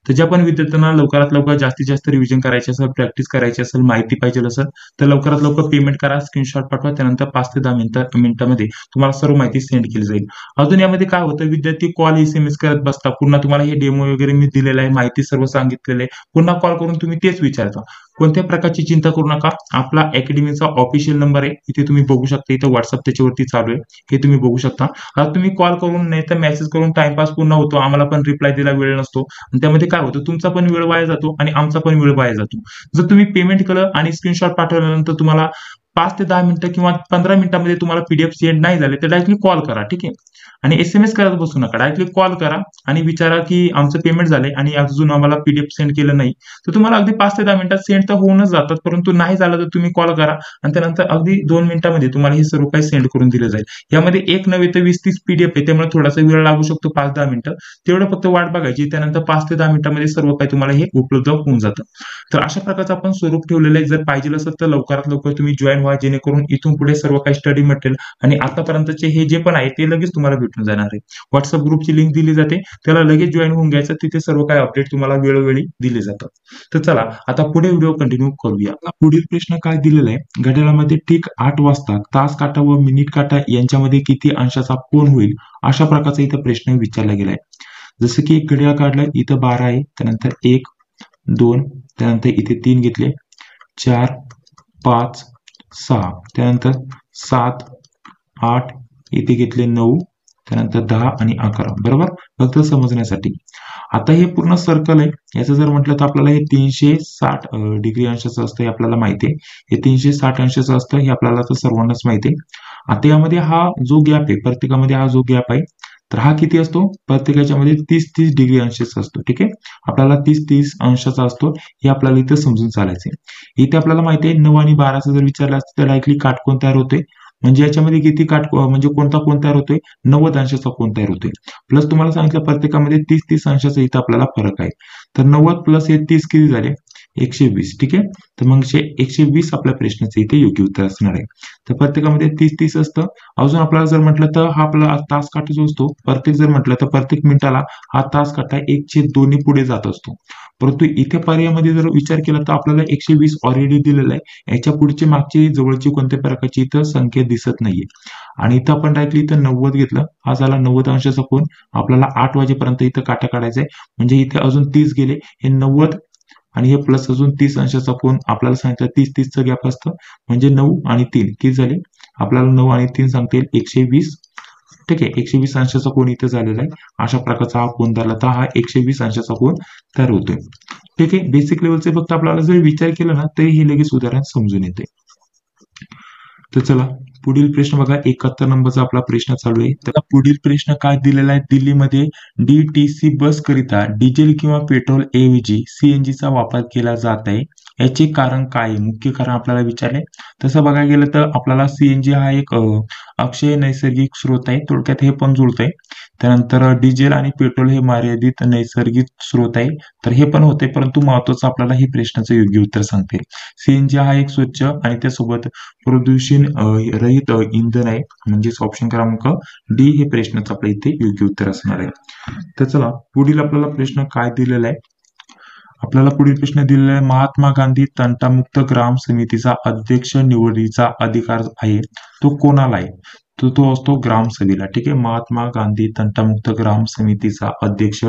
तर ज्या पण विद्यार्थ्यांना लवकरात लवकर जास्तीत जास्त रिव्हिजन करायची असेल प्रॅक्टिस करायची असेल माहिती पाहिजे असेल तर लवकरात लवकर पेमेंट करा स्क्रीनशॉट पाठवा. त्यानंतर 5 ते 10 मिनिटांमध्ये तुम्हाला सर्व माहिती सेंड केली जाईल. अजून यामध्ये काय होतं विद्यार्थी कॉल एसएमएस करत बसता पुन्हा तुम्हाला हे डेमो वगैरे मी दिलेलं आहे माहिती सर्व सांगितलेलं आहे पुन्हा कॉल करून तुम्ही तेच विचारता. कोणत्या प्रकारची चिंता करू नका. आपला अकॅडमीचा ऑफिशियल नंबर आहे इथे तुम्ही बघू शकता. इथे व्हॉट्सअप त्याच्यावरती चालू आहे हे तुम्ही बघू शकता. आता तुम्ही कॉल करून नाही तर मेसेज करून टाइमपास पूर्ण होतो आम्हाला पण रिप्लाय द्यायला वेळ नसतो आणि त्यामध्ये काय होतं तुमचा पण वेळ वाया जातो आणि आमचा पण वेळ वाया जातो. जर तुम्ही पेमेंट केलं आणि स्क्रीनशॉट पाठवल्यानंतर तुम्हाला 5 ते 10 मिनिटं किंवा 15 मिनिटांमध्ये तुम्हाला पीडीएफ सेंड नाही झाले तर डायरेक्टली कॉल करा. ठीक आहे आणि एसएमएस करत बसू नका डायरेक्टली कॉल करा आणि विचारा की आमचं पेमेंट झालंय आणि अजून आम्हाला पीडीएफ सेंड केलं नाही तर तुम्हाला अगदी 5 ते 10 मिनिटात सेंड तर होऊनच जातात परंतु नाही झालं तर तुम्ही कॉल करा आणि त्यानंतर अगदी 2 मिनिटांमध्ये तुम्हाला हे सर्व काही सेंड करून दिलं जाईल. यामध्ये एक नव्हे तर 20-30 पीडीएफ आहे त्यामुळे थोडासा वेळ लागू शकतो 5-10 मिनिटं तेवढं फक्त वाट बघायची. त्यानंतर 5 ते 10 मिनिटांमध्ये सर्व काही तुम्हाला हे उपलब्ध होऊन जातं. तर अशा प्रकारचं आपण स्वरूप ठेवलेलं आहे. जर पाहिजे असेल तर लवकरात लवकर तुम्ही जॉईन व्हा जेणेकरून इथून पुढे सर्व काही स्टडी मटेरियल आणि आतापर्यंतचे हे जे पण आहे ते लगेच तुम्हाला भेटून जाणार आहे. व्हॉट्सअप ग्रुपची लिंक दिली जाते त्याला लगेच जॉईन होऊन घ्यायचं तिथे सर्व काही अपडेट तुम्हाला वेळोवेळी दिले जातात. तर चला आता पुढे व्हिडिओ कंटिन्यू करूया. पुढील प्रश्न काय दिलेला आहे घड्याळामध्ये ठीक 8 वाजता तास काटा व मिनिट काटा यांच्यामध्ये किती अंशाचा कोन होईल अशा प्रकारचा इथं प्रश्न विचारला गेलाय. जसं की एक घड्याळ काढलं इथं 12 आहे त्यानंतर 1 2 त्यानंतर इथे 3 घेतले 4 5 6 त्यानंतर 7 8 इथे घेतले 9 त्यानंतर 10 आणि 11 बरोबर फक्त समजण्यासाठी. आता हे पूर्ण सर्कल आहे याचं जर म्हटलं तर आपल्याला हे 360 डिग्री अंशाचं असतं हे आपल्याला माहिती आहे. हे 360 अंशाचं असतं हे आपल्याला तर सर्वांनाच माहिती आहे. आता यामध्ये हा जो गॅप आहे प्रत्येकामध्ये हा जो गॅप आहे तर हा किती असतो प्रत्येकाच्या मध्ये 30-30 डिग्री अंशाचा असतो. ठीक आहे आपल्याला 30-30 अंशाचा असतो हे आपल्याला इथं समजून चालायचंय. इथे आपल्याला माहिती आहे 9 आणि 12 जर विचारलं असतं तर डायरेक्टली काटकोन तयार होते म्हणजे याच्यामध्ये किती म्हणजे कोणता कोण तयार होतोय 90 अंशाचा कोण तयार होतोय. प्लस तुम्हाला सांगितलं प्रत्येकामध्ये 30-30 अंशाचा इथं आपल्याला फरक आहे. तर 90 प्लस हे 30 किती झाले 120. ठीक आहे तर मग 120 आपल्या प्रश्नाचं इथे योग्य उत्तर असणार आहे. तर प्रत्येकामध्ये 30-30 असतं. अजून आपल्याला जर म्हटलं तर हा आपला तास काटा जो असतो प्रत्येक जर म्हटलं तर प्रत्येक मिनिटाला हा तास काटा 1/2 पुढे जात असतो. परंतु इथे पर्यायामध्ये जर विचार केला तर आपल्याला 120 ऑलरेडी दिलेला आहे याच्या पुढचे मागची जवळची कोणत्या प्रकारची इथं संख्या दिसत नाहीये आणि इथं आपण डायरेक्टली इथं 90 घेतलं हा झाला 90 अंशाचा कोन. आपल्याला 8 वाजेपर्यंत इथं काटा काढायचा आहे म्हणजे इथे अजून 30 गेले हे 90 आणि हे प्लस अजून 30 अंशाचा कोन आपल्याला सांगितलं 30-30चं गॅप असतं म्हणजे 9 आणि 3 किती झाले आपल्याला 9 आणि 3 सांगता येईल 120. ठीक आहे 120 अंशाचा कोन इथे झालेला आहे. अशा प्रकारचा हा कोन धरला तर हा 120 अंशाचा कोन तयार होतोय. ठीक आहे बेसिक लेवलचे फक्त आपल्याला जर विचार केला ना तरी हे लगेच उदाहरण समजून येते. तर चला पुढील प्रश्न बघा, 71 नंबरचा आपला प्रश्न चालू आहे. तर पुढील प्रश्न काय दिलेला आहे, दिल्लीमध्ये DTC बस करिता डिझेल किंवा पेट्रोल ऐवजी CNG चा वापर केला जात आहे. याचे कारण काय आहे? मुख्य कारण आपल्याला विचारले. तसं बघायला गेलं तर आपल्याला CNG हा एक अक्षय नैसर्गिक स्रोत आहे, थोडक्यात हे पण जुळतंय. त्यानंतर डिझेल आणि पेट्रोल हे मर्यादित नैसर्गिक स्रोत आहे, तर हे पण होते, परंतु महत्वाचं आपल्याला हे प्रश्नाचं योग्य उत्तर सांगते. CNG हा एक स्वच्छ आणि त्यासोबत प्रदूषण रहित इंधन आहे, म्हणजेच ऑप्शन क्रमांक डी हे प्रश्नाचं आपल्या इथे योग्य उत्तर असणार आहे. तर चला पुढील आपल्याला प्रश्न काय दिलेला आहे. आपल्याला पुढील प्रश्न दिलेला आहे, महात्मा गांधी तंटामुक्त ग्राम समितीचा अध्यक्ष निवडीचा अधिकार आहे, तो कोणाला आहे? तो असतो ग्रामसभेला. ठीक आहे, महात्मा गांधी तंटामुक्त ग्राम समितीचा अध्यक्ष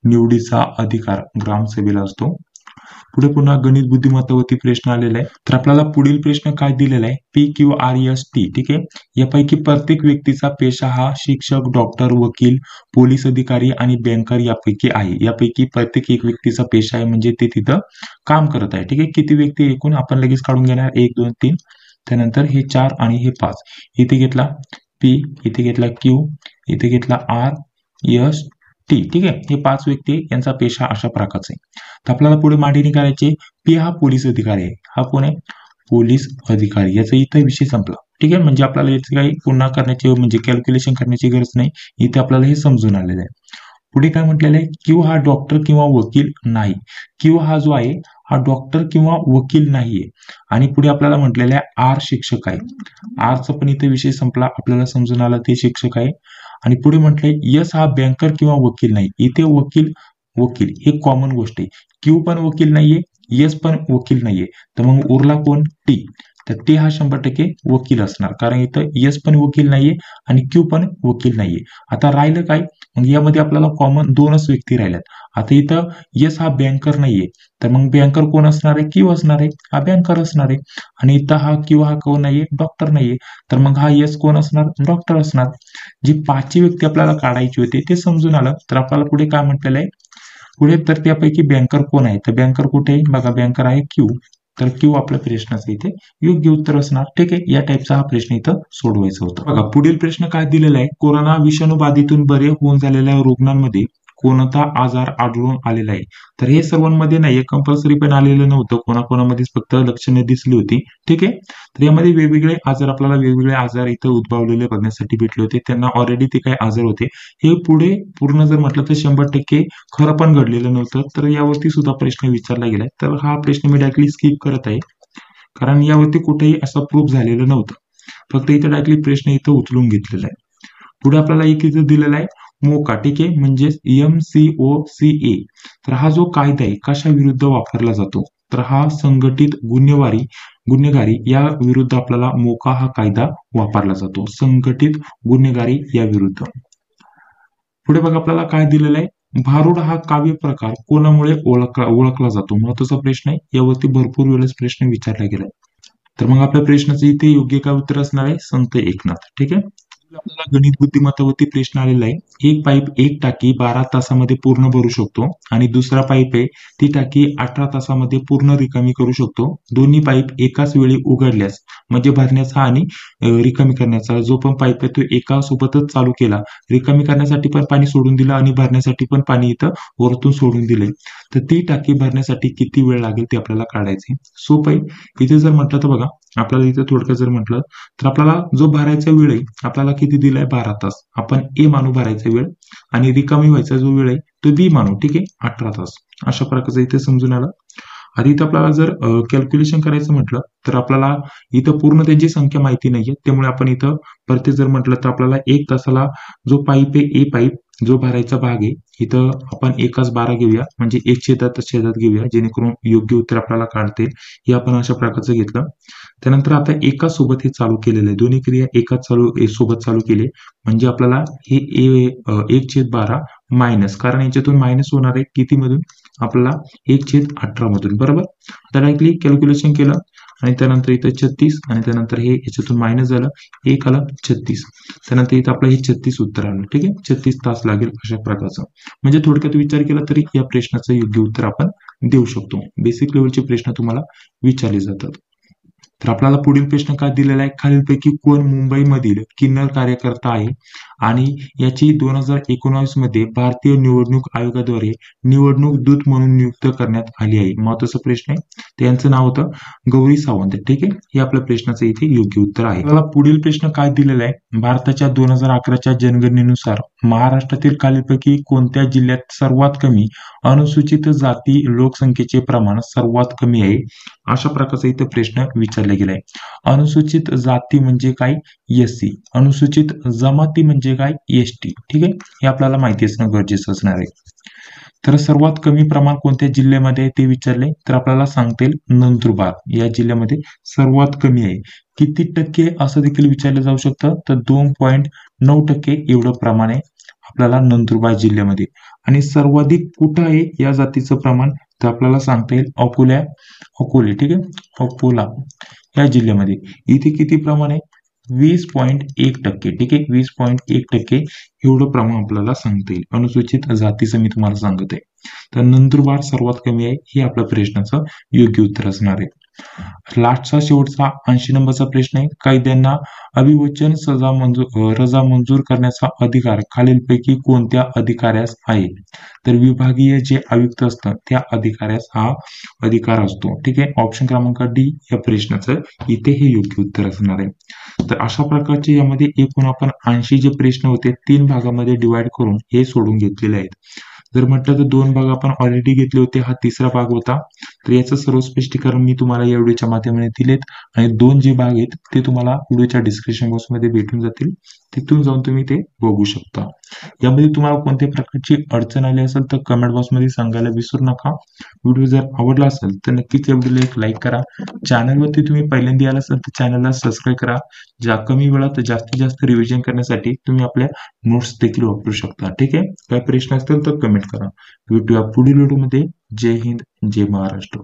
निवडीचा अधिकार ग्रामसभेला असतो. पुढे पुन्हा गणित बुद्धिमत्तावरती प्रश्न आलेला आहे. तर आपल्याला पुढील प्रश्न काय दिलेला आहे, PQRST. ठीक आहे, यापैकी प्रत्येक व्यक्तीचा पेशा हा शिक्षक, डॉक्टर, वकील, पोलीस अधिकारी आणि बँकर यापैकी आहे. यापैकी प्रत्येक एक व्यक्तीचा पेशा आहे, म्हणजे ते तिथं काम करत आहे. ठीक आहे, किती व्यक्ती एकूण आपण लगेच काढून घेणार, 1 2 3, त्यानंतर हे 4 आणि हे 5. इथे घेतला P, इथे घेतला Q, इथे घेतला RST. ठीक आहे, हे 5 व्यक्ती यांचा पेशा अशा प्रकारचा आहे. तर आपल्याला पुढे मांडणी करायची. P हा पोलीस अधिकारी आहे. हा कोण आहे? पोलीस अधिकारी. याचा इथं विषय संपला. ठीक आहे, म्हणजे आपल्याला याचं काही पुन्हा करण्याची म्हणजे कॅल्क्युलेशन करण्याची गरज नाही. इथे आपल्याला हे समजून आलेलं आहे. पुढे काय म्हटलेलं आहे, Q हा डॉक्टर किंवा वकील नाही. Q हा जो आहे हा डॉक्टर किंवा वकील नाहीये. आणि पुढे आपल्याला म्हटलेलं आहे R शिक्षक आहे. R चा पण इथे विषय संपला, आपल्याला समजून आला ते शिक्षक आहे. आणि पुढे म्हटलंय S हा बँकर किंवा वकील नाही. इथे वकील वकील हे कॉमन गोष्ट आहे. Q पण वकील नाहीये, S पण वकील नाहीये, तर मग उरला कोण? T. तर T हा 100% वकील असणार, कारण इथं S पण वकील नाहीये आणि Q पण वकील नाहीये. आता राहिलं काय, मग यामध्ये आपल्याला कॉमन 2च व्यक्ती राहिल्यात. आता इथं S हा बँकर नाहीये, तर मग बँकर कोण असणार आहे? Q असणार आहे, हा बँकर असणार आहे. आणि इथं हा Q हा कोण नाहीये? डॉक्टर नाहीये, तर मग हा S कोण असणार? डॉक्टर असणार. जी 5ची व्यक्ती आपल्याला काढायची होती ते समजून आलं. तर आपल्याला पुढे काय म्हटलेलं आहे, पुढे तर त्यापैकी बँकर कोण आहे? तर बँकर कुठे आहे? बघा, बँकर आहे Q. तर Q आपल्या प्रश्नाचं इथे योग्य उत्तर असणार. ठीक आहे, या टाईपचा हा प्रश्न इथं सोडवायचा होता. बघा पुढील प्रश्न काय दिलेला आहे, कोरोना विषाणू बाधितून बरे होऊन झालेल्या रुग्णांमध्ये कोणता आजार आढळून आलेला आहे? तर हे सर्वांमध्ये नाही, कंपल्सरी पण आलेलं नव्हतं, कोणाकोणामध्येच फक्त लक्षणे दिसली होती. ठीक आहे, तर यामध्ये वेगवेगळे आजार आपल्याला वेगवेगळे आजार इथं उद्भवलेले बघण्यासाठी भेटले होते. त्यांना ऑलरेडी ते काही आजार होते. हे पुढे पूर्ण जर म्हटलं तर 100% खरं पण घडलेलं नव्हतं. तर यावरती सुद्धा प्रश्न विचारला गेलाय. तर हा प्रश्न मी डायरेक्टली स्किप करत आहे, कारण यावरती कुठेही असं प्रूफ झालेलं नव्हतं. फक्त इथं डायरेक्टली प्रश्न इथं उचलून घेतलेला आहे. पुढे आपल्याला एक इथं दिलेला आहे मोका. ठीक आहे, म्हणजे MCOCA. तर हा जो कायदा आहे कशा विरुद्ध वापरला जातो? तर हा संघटित गुन्हेगारी या विरुद्ध आपल्याला मोका हा कायदा वापरला जातो, संघटित गुन्हेगारी या विरुद्ध. पुढे बघा आपल्याला काय दिलेलं आहे, भारुड हा काव्य प्रकार कोणामुळे ओळखला जातो? महत्वाचा प्रश्न आहे, यावरती भरपूर वेळेस प्रश्न विचारला गेलाय. तर मग आपल्या प्रश्नाचं इथे योग्य काय उत्तर असणार आहे? संत एकनाथ. ठीक आहे, आपल्याला गणित बुद्धिमत्तावरती प्रश्न आलेला आहे. एक पाईप एक टाकी 12 तासामध्ये पूर्ण भरू शकतो आणि दुसरा पाईप आहे ती टाकी 18 तासामध्ये पूर्ण रिकामी करू शकतो. दोन्ही पाईप एकाच वेळी उघडल्यास म्हणजे भरण्याचा आणि रिकामी करण्याचा जो पण पाईप आहे तो एका सोबतच चालू केला, रिकामी करण्यासाठी पण पाणी सोडून दिलं आणि भरण्यासाठी पण पाणी इथं वरतून सोडून दिलंय, तर ती टाकी भरण्यासाठी किती वेळ लागेल ते आपल्याला काढायचे. सोपं आहे. इथे जर म्हटलं तर बघा, आपल्याला इथे थोडक्यात जर म्हटलं तर आपल्याला जो भरायचा वेळ आहे आपल्याला किती दिलाय? 12 तास. आपण A मानू भरायचा वेळ, आणि रिकामी व्हायचा जो वेळ आहे तो B मानू. ठीक आहे, 18 तास. अशा प्रकारचं इथे समजून आलं. आता इथं आपल्याला जर कॅल्क्युलेशन करायचं म्हटलं तर आपल्याला इथं पूर्ण त्यांची संख्या माहिती नाहीये, त्यामुळे आपण इथं प्रत्येक जर म्हटलं तर आपल्याला 1 तासाला जो पाईप आहे A पाईप जो भरायचा भाग आहे इथं आपण 1/12 घेऊया, म्हणजे 1/छेदात घेऊया, जेणेकरून योग्य उत्तर आपल्याला काढते. हे आपण अशा प्रकारचं घेतलं. त्यानंतर आता एकाच सोबत हे चालू केलेलं आहे, दोन्ही क्रिया एकाच सोबत चालू केले, म्हणजे आपल्याला हे 1/12 मायनस, कारण याच्यातून मायनस होणार आहे किती मधून? आपल्याला 1/18 मधून. बरोबर, डायरेक्टली कॅल्क्युलेशन केलं आणि त्यानंतर इथं 36 आणि त्यानंतर हे याच्यातून मायनस झालं, 1 आलं 36. त्यानंतर इथं आपलं हे 36 उत्तर आलं. ठीक आहे, 36 तास लागेल अशा प्रकारचं. म्हणजे थोडक्यात विचार केला तरी या प्रश्नाचं योग्य उत्तर आपण देऊ शकतो. बेसिक लेवलचे प्रश्न तुम्हाला विचारले जातात. तर आपल्याला पुढील प्रश्न काय दिलेला आहे, खालीलपैकी कोण मुंबईमधील किन्नर कार्यकर्ता आहे आणि याची 2019 मध्ये भारतीय निवडणूक आयोगाद्वारे निवडणूक दूत म्हणून नियुक्त करण्यात आली आहे. महत्वाचा प्रश्न आहे. त्यांचं नाव होतं गौरी सावंत. ठीक आहे, हे आपल्या प्रश्नाचं इथे योग्य उत्तर आहे. आपल्याला पुढील प्रश्न काय दिलेला आहे, भारताच्या 2011च्या जनगणनेनुसार महाराष्ट्रातील खालीलपैकी कोणत्या जिल्ह्यात सर्वात कमी अनुसूचित जाती लोकसंख्येचे प्रमाण सर्वात कमी आहे, अशा प्रकारचा इथे प्रश्न विचारला गेलाय. अनुसूचित जाती म्हणजे काय, एससी. अनुसूचित जमाती म्हणजे काय, एसटी. ठीक आहे, हे आपल्याला माहिती असणं गरजेचं असणार आहे. तर सर्वात कमी प्रमाण कोणत्या जिल्ह्यामध्ये आहे ते विचारले, तर आपल्याला सांगता येईल नंदुरबार या जिल्ह्यामध्ये सर्वात कमी आहे. किती टक्के असं देखील विचारलं जाऊ शकतं, तर 2.9% एवढं प्रमाण आहे आपल्याला नंदुरबार जिल्ह्यामध्ये. आणि सर्वाधिक कुठं आहे या जातीचं प्रमाण, तर आपल्याला सांगता येईल अकोले. ठीक आहे, अकोला या जिल्ह्यामध्ये. इथे किती प्रमाण आहे, 20.1%. ठीक आहे, 20.1% एवढं प्रमाण आपल्याला सांगता येईल. अनुसूचित जातीचं मी तुम्हाला सांगत आहे. तर नंदुरबार सर्वात कमी आहे, हे आपल्या प्रश्नाचं योग्य उत्तर असणार आहे. लास्टचा शेवटचा 80 नंबरचा प्रश्न आहे, कैद्यांना अभिवचन रजा मंजूर करण्याचा अधिकार खालीलपैकी कोणत्या अधिकाऱ्यास आहे, तर विभागीय जे आयुक्त असतात त्या अधिकाऱ्यास हा अधिकार असतो. ठीक आहे, ऑप्शन क्रमांक डी या प्रश्नाचं इथे हे योग्य उत्तर असणार आहे. तर अशा प्रकारचे यामध्ये एकूण आपण 80 जे प्रश्न होते 3 भागामध्ये डिवाइड करून हे सोडून घेतलेले आहेत. जर म्हटलं तर 2 भाग आपण ऑलरेडी घेतले होते, हा तिसरा भाग होता. तर याचं सर्व स्पष्टीकरण मी तुम्हाला या व्हिडिओच्या माध्यमाने दिलेत आणि 2 जे भाग आहेत ते तुम्हाला व्हिडिओच्या डिस्क्रिप्शन बॉक्समध्ये भेटून जातील, तिथून जाऊन तुम्ही ते बघू शकता. यामध्ये तुम्हाला कोणत्या प्रकारची अडचण आली असेल तर कमेंट बॉक्समध्ये सांगायला विसरू नका. व्हिडिओ जर आवडला असेल तर नक्कीच या व्हिडिओला एक लाईक करा. चॅनलवरती तुम्ही पहिल्यांदा आला असाल तर चॅनलला सबस्क्राईब करा. ज्या कमी वेळात जास्तीत जास्त रिव्हिजन करण्यासाठी तुम्ही आपल्या नोट्स देखील वापरू शकता. ठीक आहे, काय प्रश्न असतील तर कमेंट करा. भेटूया पुढील व्हिडिओमध्ये. जय हिंद, जय महाराष्ट्र.